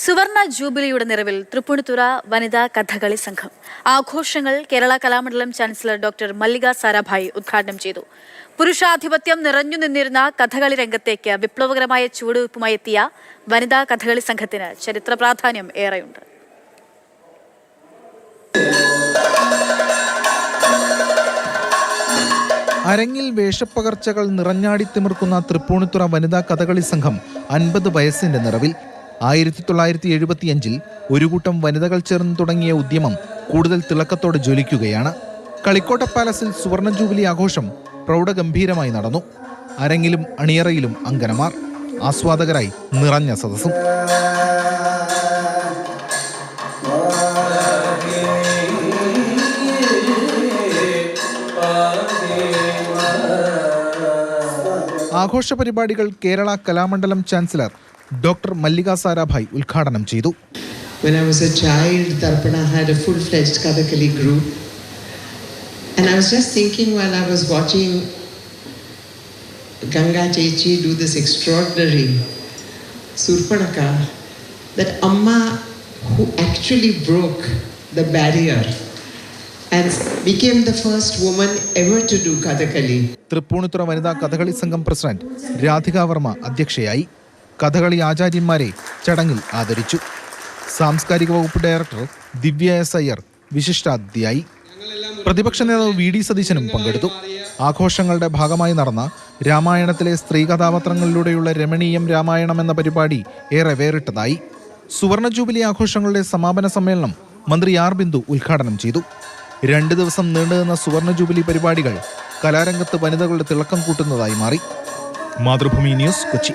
സുവർണ ജൂബിലിയുടെ നിറവിൽ തൃപ്പൂണിത്തുറ വനിതാ കഥകളി സംഘം ആഘോഷങ്ങൾ കേരള കലാമണ്ഡലം ചാൻസലർ ഡോക്ടർ മല്ലിക സാരാഭായ് ഉദ്ഘാടനം ചെയ്തു. പുരുഷാധിപത്യം നിറഞ്ഞു നിന്നിരുന്ന കഥകളി രംഗത്തേക്ക് വിപ്ലവകരമായ ചുവടുവയ്പുമായി എത്തിയ വനിതാ കഥകളി സംഘത്തിന് ചരിത്ര പ്രാധാന്യം ഏറെയുണ്ട്. അരങ്ങിൽ വേഷപ്പകർച്ചകൾ നിറഞ്ഞാടി തിമിർക്കുന്ന തൃപ്പൂണിത്തുറ വനിതാ കഥകളി സംഘം 50 വയസ്സിന്റെ നിറവിൽ. 1975 ഒരു കൂട്ടം വനിതകൾ ചേർന്ന് തുടങ്ങിയ ഉദ്യമം കൂടുതൽ തിളക്കത്തോടെ ജ്വലിക്കുകയാണ്. കളിക്കോട്ട പാലസിൽ സുവർണ ജൂബിലി ആഘോഷം പ്രൗഢഗംഭീരമായി നടന്നു. അരങ്ങിലും അണിയറയിലും അങ്കനമാർ, ആസ്വാദകരായി നിറഞ്ഞ സദസ്സും. ആഘോഷ പരിപാടികൾ കേരള കലാമണ്ഡലം ചാൻസലർ ഡോക്ടർ മല്ലിക സാരാഭായ് ഉദ്ഘാടനം ചെയ്തു. When I was a child, Darpana had a full-fledged Kathakali group. And I was just thinking while I was watching Ganga Chechi do this extraordinary Surpanaka, that Amma, who actually broke the barrier and became the first woman ever to do Kathakali. Tripunithura വനിതാ കഥകളി സംഘം president Radhika Varma അധ്യക്ഷയായി. കഥകളി ആചാര്യന്മാരെ ചടങ്ങിൽ ആദരിച്ചു. സാംസ്കാരിക വകുപ്പ് director ദിവ്യ S Iyer വിശിഷ്ടാതിഥിയായി. പ്രതിപക്ഷ നേതാവ് V D സതീശനും പങ്കെടുത്തു. ആഘോഷങ്ങളുടെ ഭാഗമായി നടന്ന രാമായണത്തിലെ സ്ത്രീ കഥാപാത്രങ്ങളിലൂടെയുള്ള രമണീയം രാമായണം എന്ന പരിപാടി ഏറെ വേറിട്ടതായി. സുവർണ ജൂബിലി ആഘോഷങ്ങളുടെ സമാപന സമ്മേളനം മന്ത്രി ആർ ബിന്ദു ഉദ്ഘാടനം ചെയ്തു. 2 ദിവസം നീണ്ടുനിന്ന സുവർണ ജൂബിലി പരിപാടികൾ കലാരംഗത്ത് വനിതകളുടെ തിളക്കം കൂട്ടുന്നതായി മാറി. മാതൃഭൂമി ന്യൂസ്, കൊച്ചി.